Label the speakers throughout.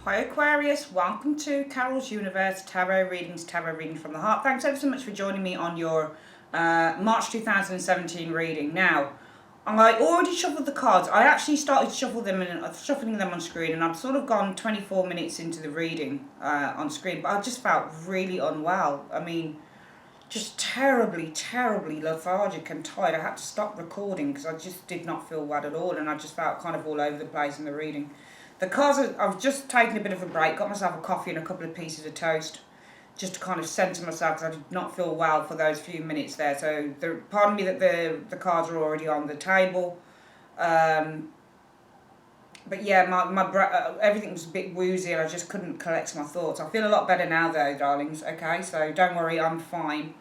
Speaker 1: Hi Aquarius, welcome to Carol's Universe Tarot Reading from the Heart. Thanks ever so much for joining me on your March 2017 reading. Now, I already shuffled the cards. I actually started shuffling them on screen, and I've sort of gone 24 minutes into the reading on screen, but I just felt really unwell. I mean, just terribly lethargic and tired. I had to stop recording because I just did not feel well at all, and I just felt kind of all over the place in the reading. The cards, I've just taken a bit of a break, got myself a coffee and a couple of pieces of toast, just to kind of centre myself because I did not feel well for those few minutes there. So, pardon me that the cards are already on the table. But yeah, everything was a bit woozy and I just couldn't collect my thoughts. I feel a lot better now though, darlings, okay? So don't worry, I'm fine.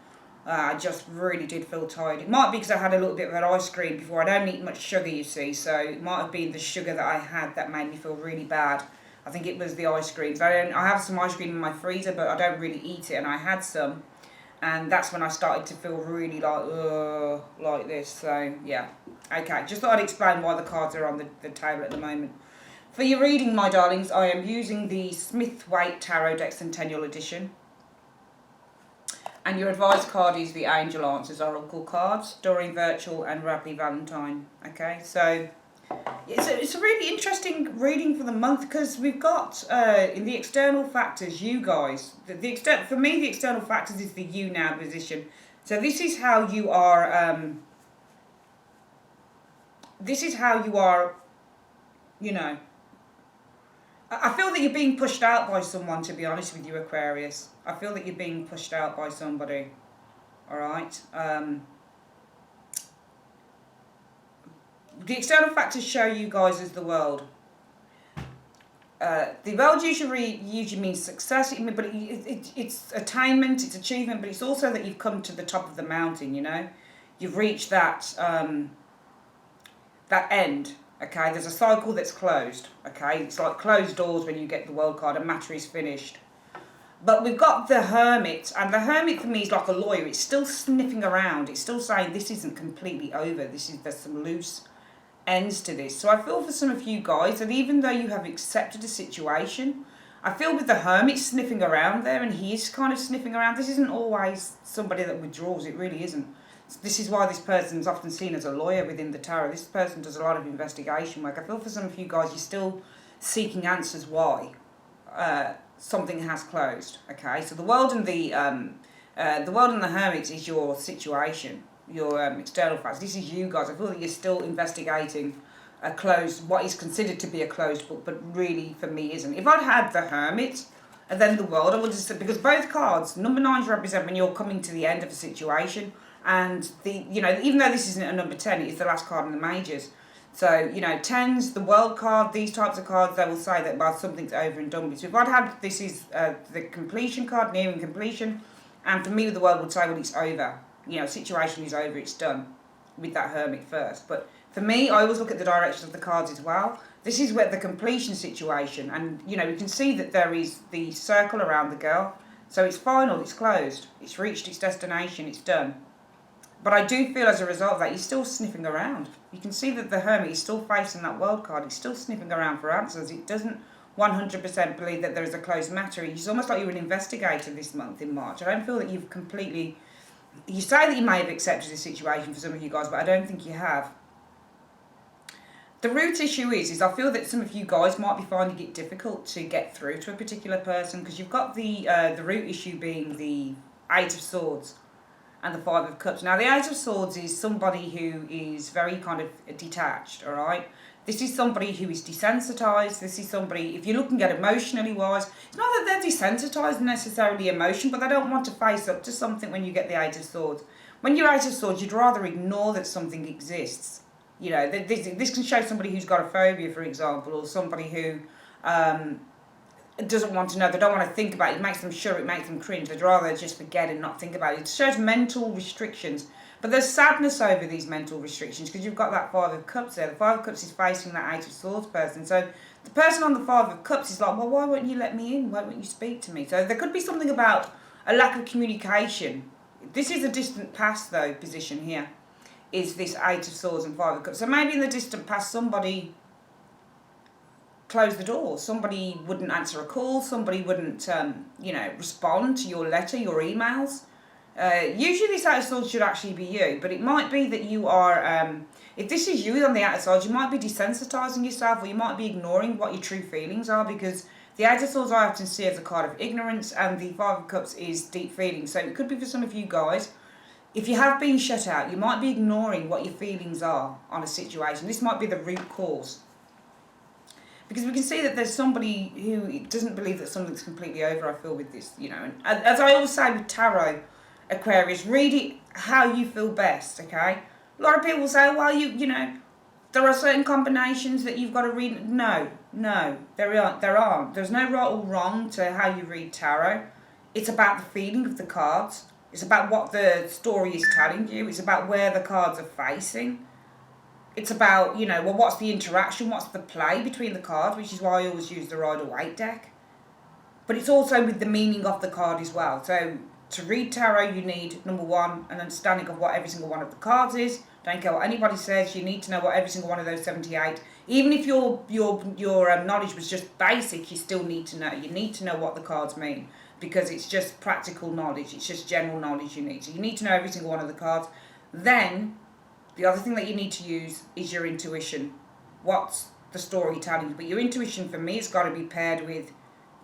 Speaker 1: I just really did feel tired. It might be because I had a little bit of an ice cream before. I don't eat much sugar, you see, so it might have been the sugar that I had that made me feel really bad. I think it was the ice cream. So I have some ice cream in my freezer, but I don't really eat it, and I had some, and that's when I started to feel really like this. So yeah, okay. Just thought I'd explain why the cards are on the table at the moment. For your reading, my darlings, I am using the Smith-Waite Tarot Deck Centennial Edition. And your advice card is the Angel Answers Oracle cards, Doreen Virtual and Radley Valentine. Okay, so it's a really interesting reading for the month because we've got in the external factors, you guys. For me, the external factors is the you now position. So this is how you are. This is how you are. You know. I feel that you're being pushed out by someone, to be honest with you, Aquarius. I feel that you're being pushed out by somebody. Alright? The external factors show you guys as the world. The world usually means success, but it's attainment, it's achievement, but it's also that you've come to the top of the mountain, you know? You've reached that end. Okay, there's a cycle that's closed. Okay, it's like closed doors when you get the World card. A matter is finished. But we've got the Hermit, and the Hermit for me is like a lawyer. It's still sniffing around. It's still saying this isn't completely over. There's some loose ends to this. So I feel for some of you guys that even though you have accepted a situation, I feel with the Hermit sniffing around there, and he is kind of sniffing around. This isn't always somebody that withdraws. It really isn't. This is why this person is often seen as a lawyer within the tarot. This person does a lot of investigation work. I feel for some of you guys, you're still seeking answers why something has closed. Okay, so the world and the Hermit is your situation, your external facts. This is you guys. I feel that you're still investigating a closed, what is considered to be a closed book, but really for me isn't. If I'd had the Hermit and then the World, I would have said, because both cards, number 9s represent when you're coming to the end of a situation. And even though this isn't a number 10, it is the last card in the majors. So, 10s, the World card, these types of cards, they will say that well, something's over and done with. So if I'd had, this is the completion card, nearing completion, and for me the World would say, well, it's over. Situation is over, it's done, with that Hermit first. But for me, I always look at the direction of the cards as well. This is where the completion situation, and, we can see that there is the circle around the girl. So it's final, it's closed, it's reached its destination, it's done. But I do feel as a result of that, he's still sniffing around. You can see that the Hermit is still facing that World card. He's still sniffing around for answers. It doesn't 100% believe that there is a closed matter. It's almost like you're an investigator this month in March. I don't feel that you've completely... You say that you may have accepted the situation for some of you guys, but I don't think you have. The root issue is I feel that some of you guys might be finding it difficult to get through to a particular person because you've got the root issue being the 8 of Swords and the 5 of Cups. Now, the 8 of Swords is somebody who is very kind of detached, all right? This is somebody who is desensitized. This is somebody, if you're looking at emotionally wise, it's not that they're desensitized necessarily emotion, but they don't want to face up to something when you get the 8 of Swords. When you're 8 of Swords, you'd rather ignore that something exists. This can show somebody who's got a phobia, for example, or somebody who doesn't want to know, they don't want to think about it. It makes them sure, it makes them cringe. They'd rather just forget and not think about it. It shows mental restrictions. But there's sadness over these mental restrictions because you've got that 5 of Cups there. The 5 of Cups is facing that 8 of Swords person. So the person on the 5 of Cups is like, well, why won't you let me in? Why won't you speak to me? So there could be something about a lack of communication. This is a distant past, though, position here, is this 8 of Swords and 5 of Cups. So maybe in the distant past, somebody close the door. Somebody wouldn't answer a call. Somebody wouldn't, respond to your letter, your emails. Usually this Eight of Swords should actually be you, but it might be that you are, if this is you on the Eight of Swords, you might be desensitizing yourself, or you might be ignoring what your true feelings are, because the Eight of Swords I often see as a card of ignorance, and the Five of Cups is deep feelings. So it could be for some of you guys, if you have been shut out, you might be ignoring what your feelings are on a situation. This might be the root cause. Because we can see that there's somebody who doesn't believe that something's completely over, I feel, with this, And as I always say with tarot, Aquarius, read it how you feel best, okay? A lot of people say, well, there are certain combinations that you've got to read. No, there aren't. There's no right or wrong to how you read tarot. It's about the feeling of the cards. It's about what the story is telling you. It's about where the cards are facing. It's about, what's the interaction, what's the play between the cards, which is why I always use the Rider-Waite deck. But it's also with the meaning of the card as well. So to read tarot, you need, number one, an understanding of what every single one of the cards is. Don't care what anybody says. You need to know what every single one of those 78. Even if your knowledge was just basic, you still need to know. You need to know what the cards mean, because it's just practical knowledge. It's just general knowledge you need. So you need to know every single one of the cards. Then the other thing that you need to use is your intuition. What's the story telling you? But your intuition, for me, has got to be paired with,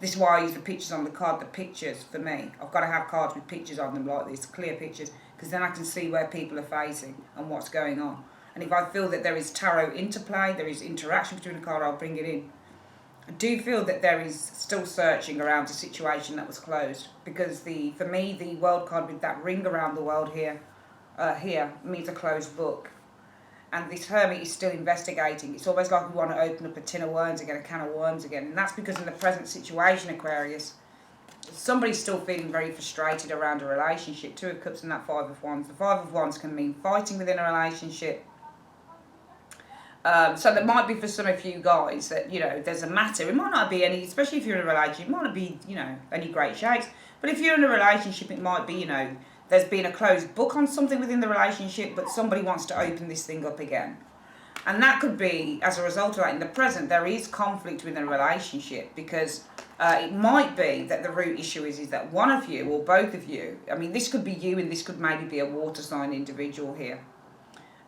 Speaker 1: this is why I use the pictures on the card, the pictures for me. I've got to have cards with pictures on them like this, clear pictures, because then I can see where people are facing and what's going on. And if I feel that there is tarot interplay, there is interaction between the card, I'll bring it in. I do feel that there is still searching around a situation that was closed, because for me, the World card with that ring around the world here means a closed book. And this Hermit is still investigating. It's almost like we want to open up a tin of worms again, a can of worms again. And that's because in the present situation, Aquarius, somebody's still feeling very frustrated around a relationship. Two of Cups and that Five of Wands. The Five of Wands can mean fighting within a relationship. So there might be for some of you guys that, there's a matter. It might not be any, especially if you're in a relationship, it might not be, any great shakes. But if you're in a relationship, it might be, there's been a closed book on something within the relationship, but somebody wants to open this thing up again. And that could be, as a result of that, in the present, there is conflict within a relationship, because it might be that the root issue is that one of you, or both of you, this could be you, and this could maybe be a water sign individual here.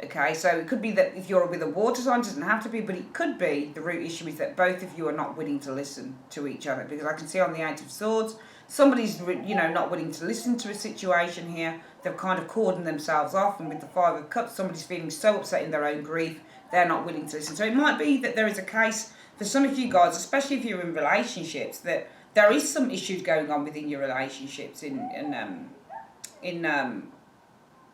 Speaker 1: Okay, so it could be that if you're with a water sign, it doesn't have to be, but it could be the root issue is that both of you are not willing to listen to each other. Because I can see on the Eight of Swords, somebody's, not willing to listen to a situation here. They've kind of cordoned themselves off. And with the Five of Cups, somebody's feeling so upset in their own grief, they're not willing to listen. So it might be that there is a case for some of you guys, especially if you're in relationships, that there is some issues going on within your relationships in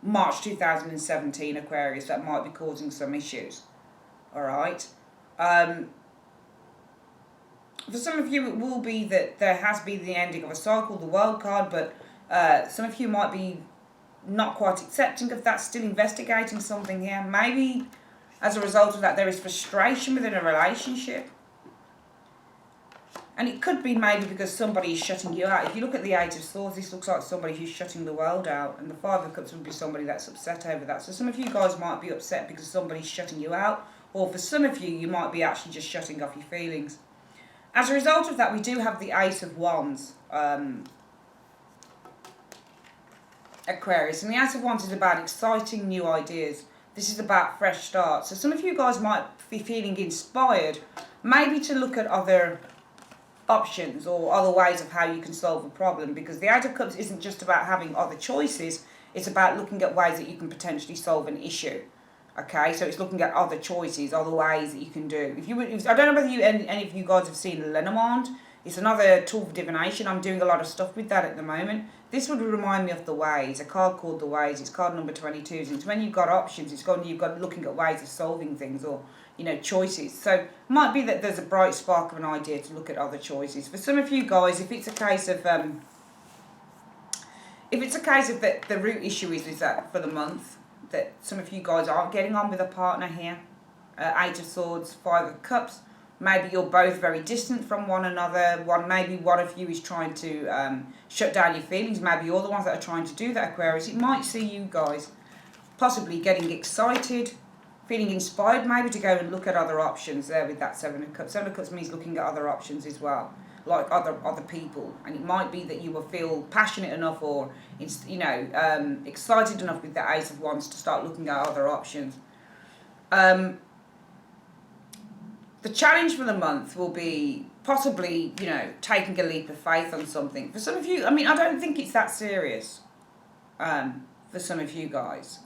Speaker 1: March 2017, Aquarius, that might be causing some issues. All right. For some of you, it will be that there has been the ending of a cycle, the World card, but some of you might be not quite accepting of that, still investigating something here. Maybe as a result of that, there is frustration within a relationship. And it could be maybe because somebody is shutting you out. If you look at the Eight of Swords, this looks like somebody who's shutting the world out. And the Five of Cups would be somebody that's upset over that. So some of you guys might be upset because somebody's shutting you out. Or for some of you, you might be actually just shutting off your feelings. As a result of that, we do have the Ace of Wands, Aquarius. And the Ace of Wands is about exciting new ideas. This is about fresh starts. So some of you guys might be feeling inspired, maybe to look at other options or other ways of how you can solve a problem, because the Eight of Cups isn't just about having other choices, it's about looking at ways that you can potentially solve an issue. Okay, so it's looking at other choices, other ways that you can do. I don't know whether any of you guys have seen Lenormand. It's another tool for divination. I'm doing a lot of stuff with that at the moment. This would remind me of the Ways, a card called the Ways. It's card number 22. It's when you've got options, you've got looking at ways of solving things, or choices. So it might be that there's a bright spark of an idea to look at other choices. For some of you guys, if it's a case of that the root issue is that for the month, that some of you guys aren't getting on with a partner here, Eight of Swords, Five of Cups, maybe you're both very distant from one another. Maybe one of you is trying to shut down your feelings. Maybe you're the ones that are trying to do that, Aquarius. It might see you guys possibly getting excited feeling inspired maybe to go and look at other options there with that Seven of Cups. Seven of Cups means looking at other options as well, like other people. And it might be that you will feel passionate enough or, excited enough with the Ace of Wands to start looking at other options. The challenge for the month will be possibly, taking a leap of faith on something. For some of you, I mean, I don't think it's that serious for some of you guys.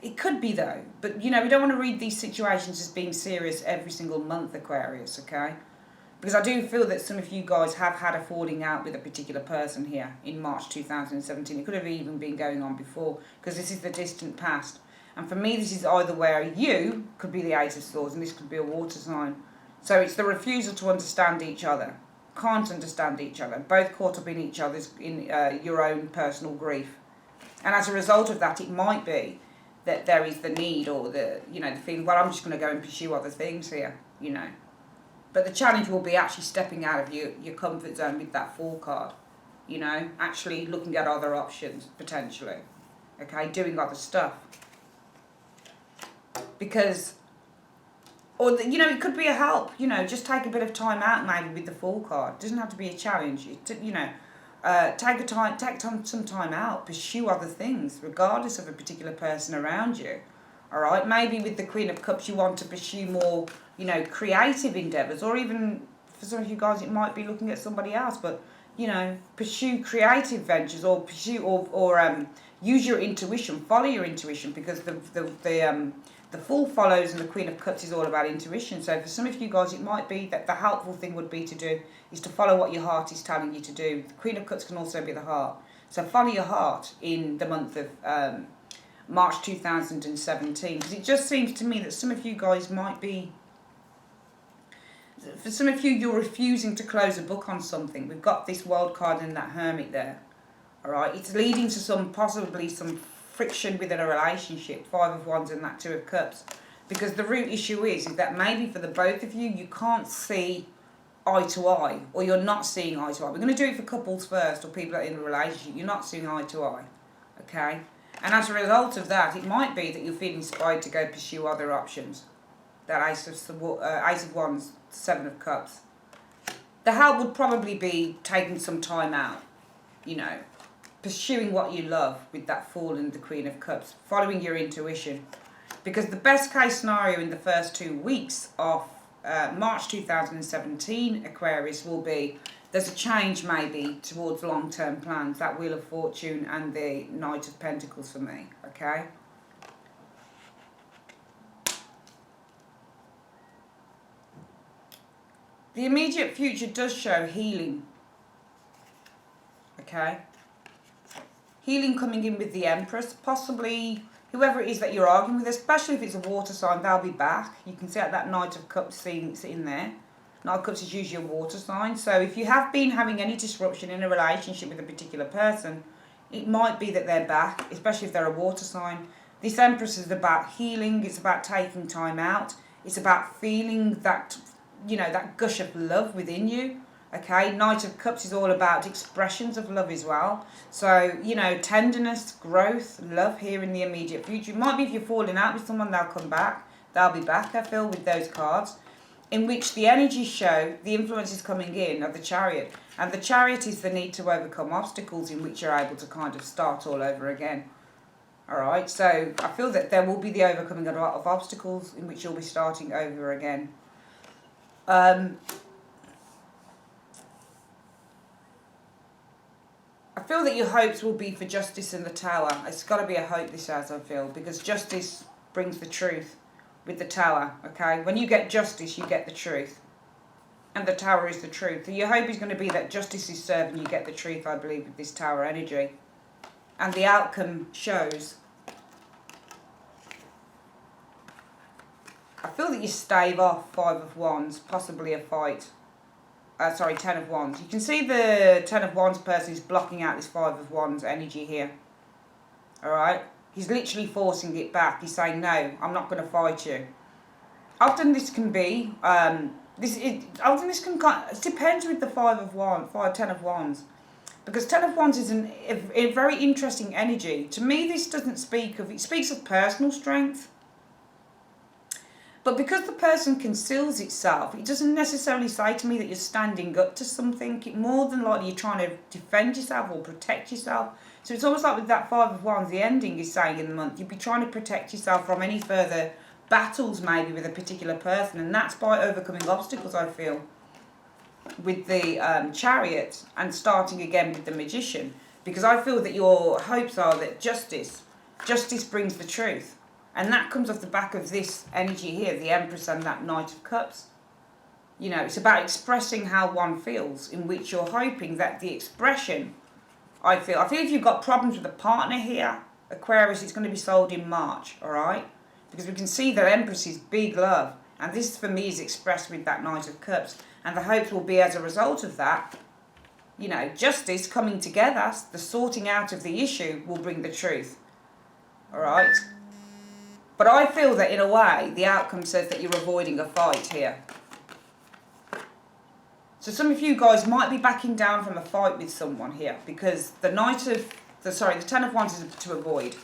Speaker 1: It could be though, but we don't want to read these situations as being serious every single month, Aquarius, okay? Because I do feel that some of you guys have had a falling out with a particular person here in March 2017. It could have even been going on before, because this is the distant past. And for me, this is either where you could be the Ace of Swords and this could be a water sign. So it's the refusal to understand each other. Can't understand each other. Both caught up in each other's, in your own personal grief. And as a result of that, it might be that there is the need or the feeling, well, I'm just going to go and pursue other things here, But the challenge will be actually stepping out of your comfort zone with that Fool card, actually looking at other options, potentially, okay, doing other stuff. Because, it could be a help, just take a bit of time out maybe with the Fool card. It doesn't have to be a challenge, take some time out, pursue other things, regardless of a particular person around you. All right, maybe with the Queen of Cups, you want to pursue more, creative endeavours, or even for some of you guys, it might be looking at somebody else. But pursue creative ventures, or pursue or use your intuition, follow your intuition, because the Fool follows and the Queen of Cups is all about intuition. So for some of you guys, it might be that the helpful thing would be to do is to follow what your heart is telling you to do. The Queen of Cups can also be the heart. So follow your heart in the month of March 2017. Because it just seems to me that some of you guys might be, for some of you, you're refusing to close a book on something. We've got this World card and that Hermit there. All right, it's leading to possibly some friction within a relationship, Five of Wands and that Two of Cups, because the root issue is that maybe for the both of you, you can't see eye to eye, or you're not seeing eye to eye. We're going to do it for couples first, or people that are in a relationship. You're not seeing eye to eye, okay? And as a result of that, it might be that you feel inspired to go pursue other options. That Ace of Wands, Seven of Cups. The help would probably be taking some time out, pursuing what you love with that Fool and the Queen of Cups, following your intuition. Because the best case scenario in the first 2 weeks of March 2017, Aquarius, will be there's a change maybe towards long-term plans, that Wheel of Fortune and the Knight of Pentacles for me, okay? The immediate future does show healing, okay? Healing coming in with the Empress, possibly whoever it is that you're arguing with, especially if it's a water sign, they'll be back. You can see that Knight of Cups sitting there. Knight of Cups is usually a water sign. So if you have been having any disruption in a relationship with a particular person, it might be that they're back, especially if they're a water sign. This Empress is about healing. It's about taking time out. It's about feeling that, that gush of love within you. Okay, Knight of Cups is all about expressions of love as well. So, tenderness, growth, love here in the immediate future. It might be if you're falling out with someone, they'll come back. They'll be back, I feel, with those cards. In which the energies show the influences coming in of the Chariot. And the Chariot is the need to overcome obstacles, in which you're able to kind of start all over again. All right, so I feel that there will be the overcoming of a lot of obstacles, in which you'll be starting over again. I feel that your hopes will be for justice in the Tower. It's got to be a hope, this has, I feel, because justice brings the truth with the Tower, okay? When you get justice, you get the truth. And the Tower is the truth. So your hope is going to be that justice is served and you get the truth, I believe, with this Tower energy. And the outcome shows. I feel that you stave off Five of Wands, possibly a fight. Ten of Wands. You can see the Ten of Wands person is blocking out this Five of Wands energy here. Alright? He's literally forcing it back. He's saying, no, I'm not going to fight you. Often this can be, it depends with the Ten of Wands. Because Ten of Wands is a very interesting energy. To me, this doesn't speak of, it speaks of personal strength. But because the person conceals itself, it doesn't necessarily say to me that you're standing up to something. More than likely you're trying to defend yourself or protect yourself. So it's almost like with that Five of Wands, the ending is saying in the month, you'd be trying to protect yourself from any further battles maybe with a particular person. And that's by overcoming obstacles, I feel, with the Chariot and starting again with the Magician. Because I feel that your hopes are that justice brings the truth. And that comes off the back of this energy here, the Empress and that Knight of Cups. You know, it's about expressing how one feels, in which you're hoping that the expression, I feel if you've got problems with a partner here, Aquarius, it's going to be solved in March, all right? Because we can see that Empress is big love. And this, for me, is expressed with that Knight of Cups. And the hopes will be as a result of that, you know, justice coming together, the sorting out of the issue will bring the truth, all right? But I feel that in a way, the outcome says that you're avoiding a fight here. So some of you guys might be backing down from a fight with someone here because the Ten of Wands is to avoid.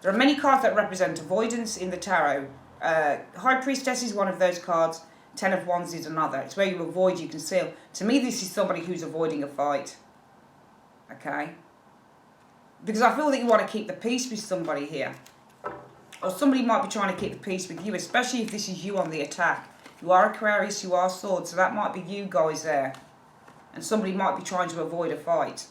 Speaker 1: There are many cards that represent avoidance in the tarot. High Priestess is one of those cards. Ten of Wands is another. It's where you avoid, you conceal. To me, this is somebody who's avoiding a fight. Okay? Because I feel that you want to keep the peace with somebody here. Or somebody might be trying to keep the peace with you, especially if this is you on the attack. You are Aquarius, you are Swords, so that might be you guys there. And somebody might be trying to avoid a fight.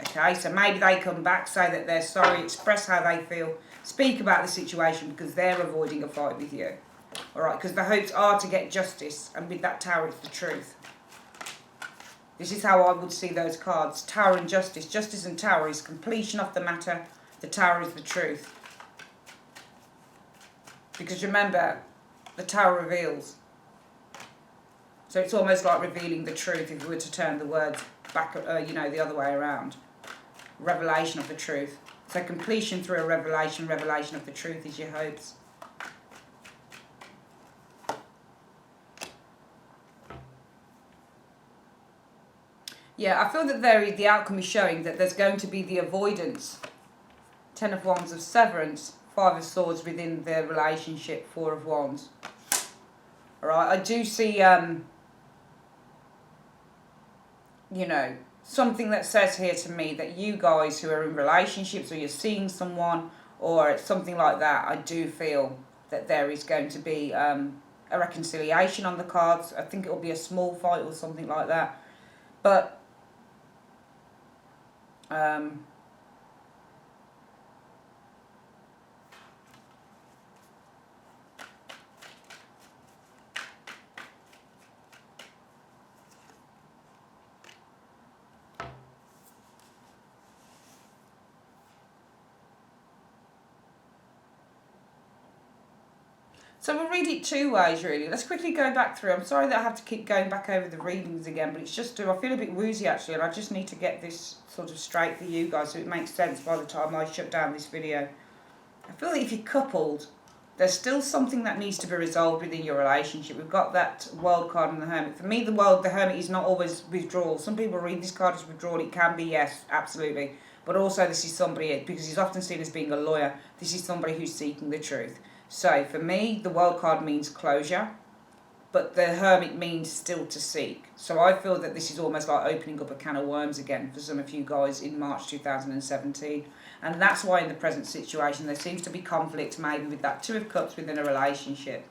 Speaker 1: Okay, so maybe they come back, say that they're sorry, express how they feel, speak about the situation because they're avoiding a fight with you. Alright, because the hopes are to get justice, and with that Tower it's the truth. This is how I would see those cards. Tower and Justice. Justice and Tower is completion of the matter. The Tower is the truth. Because remember, the Tower reveals. So it's almost like revealing the truth if we were to turn the words back, you know, the other way around. Revelation of the truth. So completion through a revelation of the truth is your hopes. Yeah, I feel that the outcome is showing that there's going to be the avoidance. Ten of Wands of severance. Five of Swords within the relationship, Four of Wands. Alright, I do see, you know, something that says here to me that you guys who are in relationships or you're seeing someone or something like that, I do feel that there is going to be a reconciliation on the cards. I think it will be a small fight or something like that. But, so we'll read it two ways, really. Let's quickly go back through. I'm sorry that I have to keep going back over the readings again, but it's just, I feel a bit woozy, actually, and I just need to get this sort of straight for you guys so it makes sense by the time I shut down this video. I feel that if you're coupled, there's still something that needs to be resolved within your relationship. We've got that World card and the Hermit. For me, the Hermit is not always withdrawal. Some people read this card as withdrawal. It can be, yes, absolutely. But also this is somebody, because he's often seen as being a lawyer, this is somebody who's seeking the truth. So for me, the World card means closure, but the Hermit means still to seek. So I feel that this is almost like opening up a can of worms again for some of you guys in March 2017. And that's why in the present situation there seems to be conflict maybe with that Two of Cups within a relationship.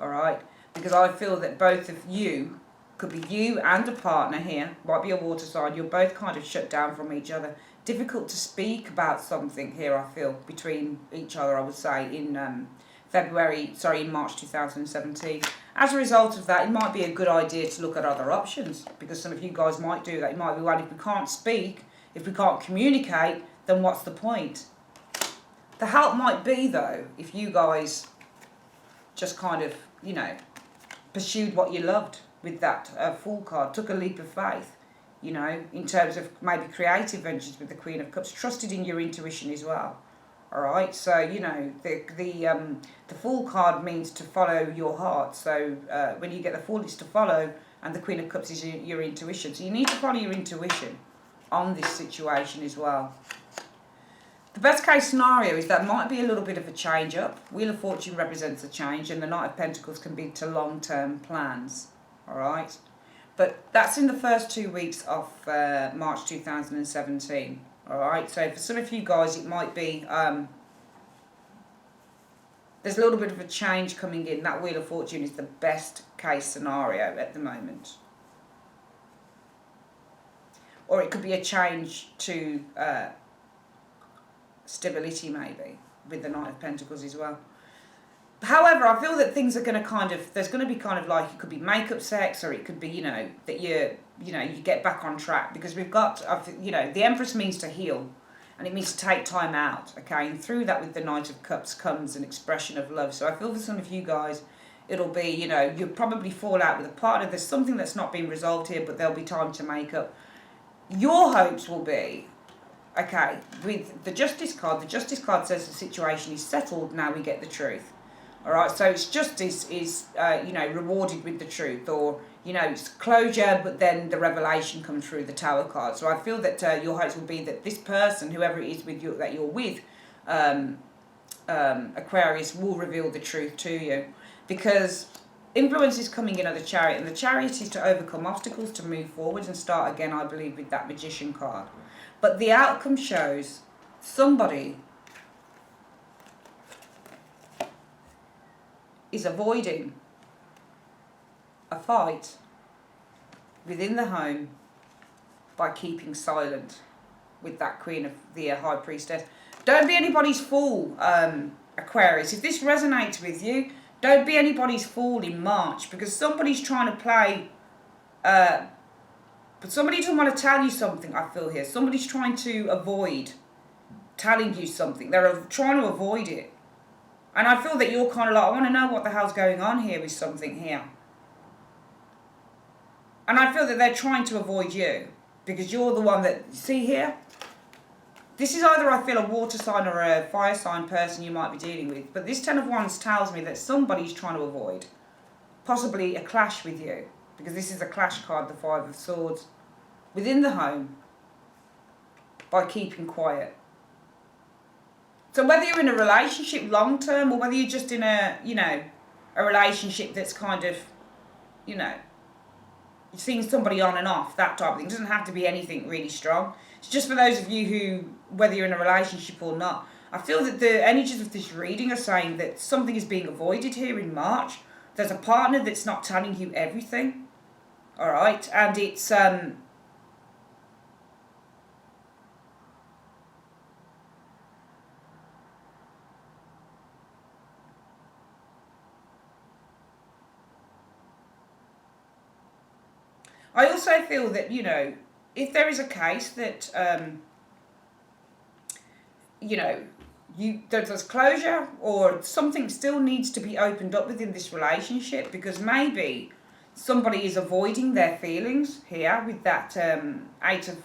Speaker 1: Alright? Because I feel that both of you, could be you and a partner here, might be a water sign, you're both kind of shut down from each other. Difficult to speak about something here, I feel, between each other, I would say, in March 2017. As a result of that, it might be a good idea to look at other options, because some of you guys might do that. It might be, well, if we can't speak, if we can't communicate, then what's the point? The help might be, though, if you guys just kind of, you know, pursued what you loved with that Fool card, took a leap of faith. You know, in terms of maybe creative ventures with the Queen of Cups, trusted in your intuition as well. All right, so you know the Fool card means to follow your heart. So when you get the Fool, it's to follow, and the Queen of Cups is your intuition. So you need to follow your intuition on this situation as well. The best case scenario is that might be a little bit of a change up. Wheel of Fortune represents a change, and the Knight of Pentacles can be to long-term plans. All right? But that's in the first 2 weeks of March 2017. All right? So for some of you guys, it might be... there's a little bit of a change coming in. That Wheel of Fortune is the best case scenario at the moment. Or it could be a change to... stability maybe with the Knight of Pentacles as well. However, I feel that things are going to kind of, there's going to be kind of like, it could be makeup sex, or it could be, you know, that you get back on track, because we've got, you know, the Empress means to heal, and it means to take time out, okay, and through that with the Knight of Cups comes an expression of love. So I feel for some of you guys, it'll be, you know, you'll probably fall out with a partner, there's something that's not been resolved here, but there'll be time to make up. Your hopes will be, okay, with the Justice card says the situation is settled, now we get the truth. All right, so it's justice is, you know, rewarded with the truth, or, you know, it's closure, but then the revelation comes through the Tower card. So I feel that your hopes will be that this person, whoever it is with you, that you're with, Aquarius, will reveal the truth to you. Because influence is coming in at the Chariot, and the Chariot is to overcome obstacles, to move forward and start again, I believe, with that Magician card. But the outcome shows somebody is avoiding a fight within the home by keeping silent with that Queen of the High Priestess. Don't be anybody's fool, Aquarius. If this resonates with you, don't be anybody's fool in March, because somebody's trying to play... But somebody doesn't want to tell you something, I feel here. Somebody's trying to avoid telling you something. They're trying to avoid it. And I feel that you're kind of like, I want to know what the hell's going on here with something here. And I feel that they're trying to avoid you, because you're the one that... See here? This is either, I feel, a water sign or a fire sign person you might be dealing with. But this Ten of Wands tells me that somebody's trying to avoid possibly a clash with you. Because this is a clash card, the Five of Swords, within the home, by keeping quiet. So whether you're in a relationship long term, or whether you're just in a, you know, a relationship that's kind of, you know, you're seeing somebody on and off, that type of thing. It doesn't have to be anything really strong. It's just for those of you who, whether you're in a relationship or not, I feel that the energies of this reading are saying that something is being avoided here in March. There's a partner that's not telling you everything. All right, and it's I also feel that, you know, if there is a case that you know, there's closure, or something still needs to be opened up within this relationship, because maybe somebody is avoiding their feelings here with that Eight of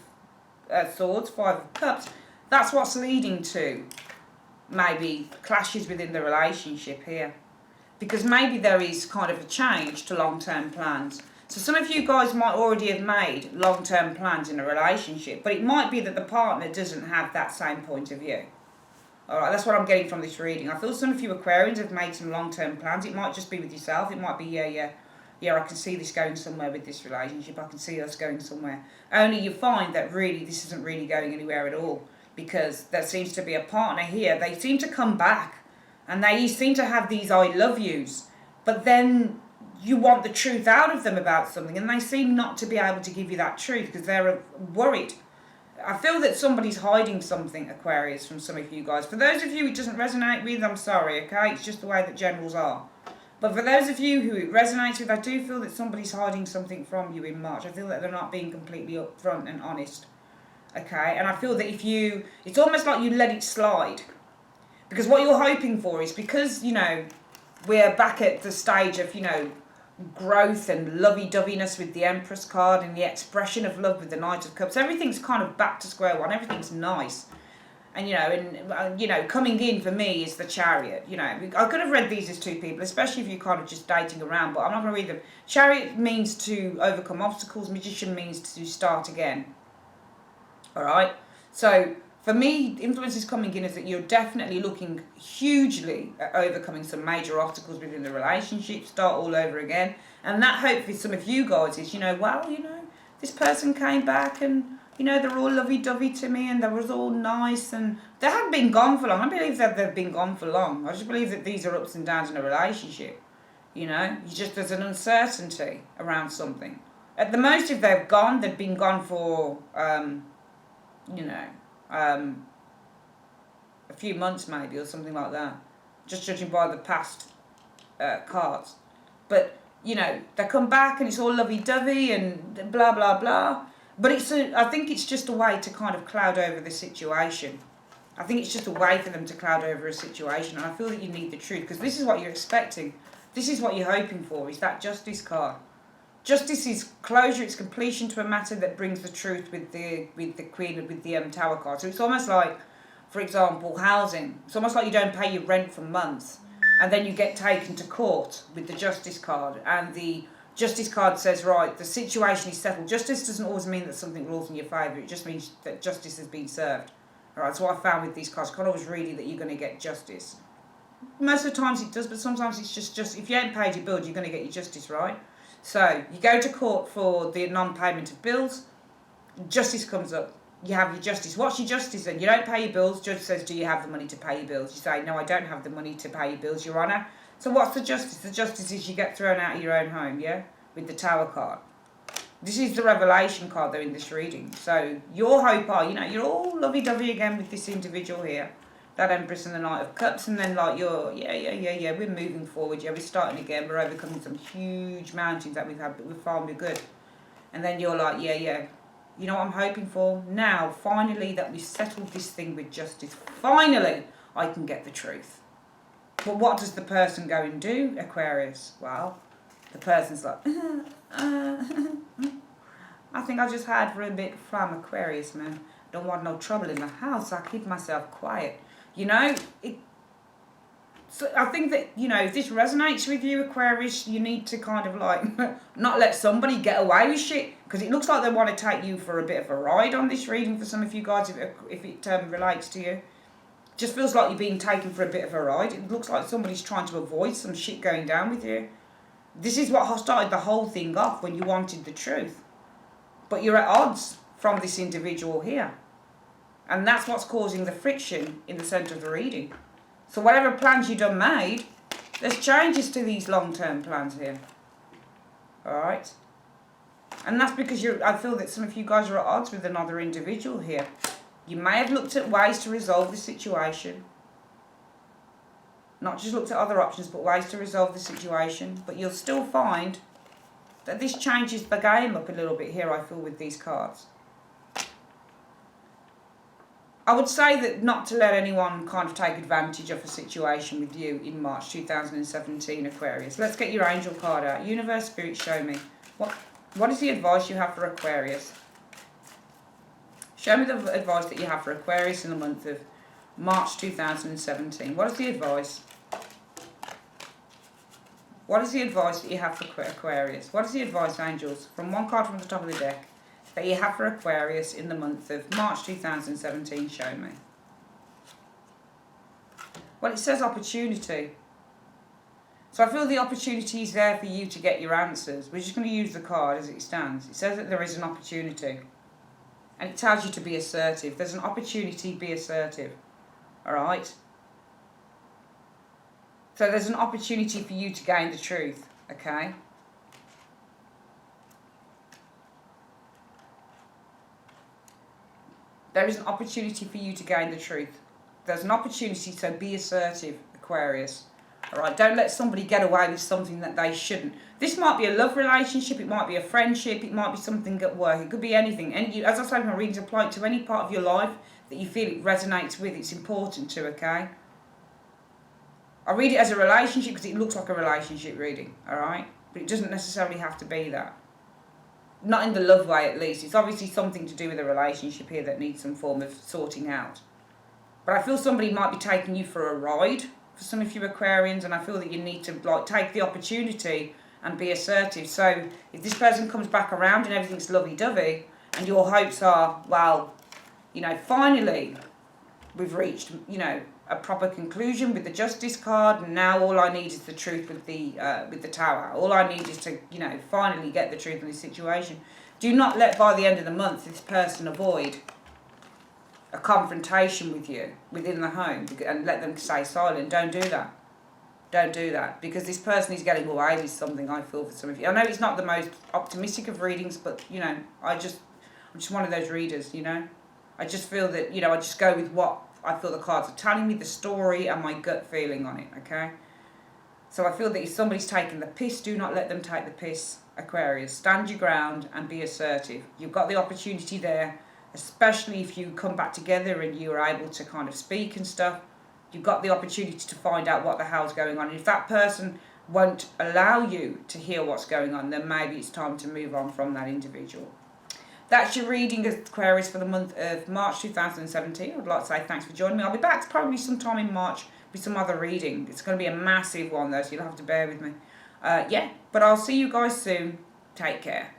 Speaker 1: Swords, Five of Cups. That's what's leading to maybe clashes within the relationship here. Because maybe there is kind of a change to long-term plans. So some of you guys might already have made long-term plans in a relationship, but it might be that the partner doesn't have that same point of view. Alright, that's what I'm getting from this reading. I feel some of you Aquarians have made some long-term plans. It might just be with yourself. It might be, yeah, I can see this going somewhere with this relationship. I can see us going somewhere. Only you find that really this isn't really going anywhere at all, because there seems to be a partner here. They seem to come back, and they seem to have these I love yous, but then you want the truth out of them about something, and they seem not to be able to give you that truth because they're worried. I feel that somebody's hiding something, Aquarius, from some of you guys. For those of you it doesn't resonate with, I'm sorry, okay? It's just the way that generals are. But for those of you who it resonates with, I do feel that somebody's hiding something from you in March. I feel that they're not being completely upfront and honest. Okay? And I feel that if you... It's almost like you let it slide. Because what you're hoping for is, because, you know, we're back at the stage of, you know, growth and lovey-doveyness with the Empress card and the expression of love with the Knight of Cups. Everything's kind of back to square one. Everything's nice. And, you know, coming in for me is the Chariot. You know, I could have read these as two people, especially if you're kind of just dating around, but I'm not going to read them. Chariot means to overcome obstacles. Magician means to start again. All right? So, For me, influences coming in is that you're definitely looking hugely at overcoming some major obstacles within the relationship, start all over again. And that hope for some of you guys is, this person came back and, they're all lovey-dovey to me and they was all nice and they haven't been gone for long. I believe that they've been gone for long. I just believe that these are ups and downs in a relationship. There's an uncertainty around something. At the most, if they've gone, they've been gone for, a few months maybe or something like that, just judging by the past cards. But they come back and it's all lovey-dovey and blah blah blah. But I think it's just a way to kind of cloud over the situation. I think it's just a way for them to cloud over a situation, and I feel that you need the truth because this is what you're expecting. This is what you're hoping for. Is that Justice card? Justice is closure, it's completion to a matter that brings the truth with the Queen, with the Tower card. So it's almost like, for example, housing. It's almost like you don't pay your rent for months and then you get taken to court with the Justice card and the Justice card says, right, the situation is settled. Justice doesn't always mean that something rules in your favour. It just means that justice has been served. All right, so what I found with these cards, it's not always really that you're going to get justice. Most of the times it does, but sometimes it's just if you ain't paid your bills, you're going to get your justice, right? So you go to court for the non-payment of bills, justice comes up, you have your justice. What's your justice then? You don't pay your bills, judge says, do you have the money to pay your bills? You say, no, I don't have the money to pay your bills, Your Honour. So what's the justice? The justice is you get thrown out of your own home, yeah? With the Tower card. This is the Revelation card though in this reading. So your hope are, you're all lovey-dovey again with this individual here. That Empress and the Knight of Cups, and then like you're, we're moving forward, we're starting again, we're overcoming some huge mountains that we've had, but we're finally good. And then you're like, you know what I'm hoping for? Now, finally, that we've settled this thing with justice, finally, I can get the truth. But what does the person go and do, Aquarius? Well, the person's like, I think I just hide for a bit from Aquarius, man. Don't want no trouble in the house, I keep myself quiet. So I think that, if this resonates with you, Aquarius, you need to kind of like not let somebody get away with shit, because it looks like they want to take you for a bit of a ride on this reading for some of you guys, if it relates to you. Just feels like you're being taken for a bit of a ride. It looks like somebody's trying to avoid some shit going down with you. This is what started the whole thing off when you wanted the truth. But you're at odds from this individual here. And that's what's causing the friction in the centre of the reading. So whatever plans you done made, there's changes to these long-term plans here. Alright? And that's because I feel that some of you guys are at odds with another individual here. You may have looked at ways to resolve the situation. Not just looked at other options, but ways to resolve the situation. But you'll still find that this changes the game up a little bit here, I feel, with these cards. I would say that not to let anyone kind of take advantage of a situation with you in March 2017, Aquarius. Let's get your angel card out. Universe, Spirit, show me. What is the advice you have for Aquarius? Show me the advice that you have for Aquarius in the month of March 2017. What is the advice? What is the advice that you have for Aquarius? What is the advice, angels, from one card from the top of the deck, that you have for Aquarius in the month of March 2017? Show me. Well, it says opportunity. So I feel the opportunity is there for you to get your answers. We're just going to use the card as it stands. It says that there is an opportunity. And it tells you to be assertive. There's an opportunity, be assertive. Alright? So there's an opportunity for you to gain the truth. Okay? There is an opportunity for you to gain the truth. There's an opportunity, so be assertive, Aquarius. Alright, don't let somebody get away with something that they shouldn't. This might be a love relationship, it might be a friendship, it might be something at work, it could be anything. And as I say, my readings apply to any part of your life that you feel it resonates with, it's important to, okay? I read it as a relationship because it looks like a relationship reading, alright? But it doesn't necessarily have to be that. Not in the love way, at least. It's obviously something to do with a relationship here that needs some form of sorting out. But I feel somebody might be taking you for a ride, for some of you Aquarians, and I feel that you need to take the opportunity and be assertive. So if this person comes back around and everything's lovey-dovey, and your hopes are, well, finally, we've reached, you know, a proper conclusion with the Justice card, and now all I need is the truth with the Tower. All I need is to, you know, finally get the truth in this situation. Do not let, by the end of the month, this person avoid a confrontation with you within the home and let them stay silent. Don't do that. Don't do that, because this person is getting away with something, I feel, for some of you. I know it's not the most optimistic of readings, but, you know, I'm just one of those readers, you know. I just feel that, you know, I just go with what I feel the cards are telling me, the story and my gut feeling on it, okay? So I feel that if somebody's taking the piss, do not let them take the piss, Aquarius. Stand your ground and be assertive. You've got the opportunity there, especially if you come back together and you're able to kind of speak and stuff. You've got the opportunity to find out what the hell's going on. And if that person won't allow you to hear what's going on, then maybe it's time to move on from that individual. That's your reading, Aquarius, for the month of March 2017. I'd like to say thanks for joining me. I'll be back probably sometime in March with some other reading. It's going to be a massive one, though, so you'll have to bear with me. Yeah, but I'll see you guys soon. Take care.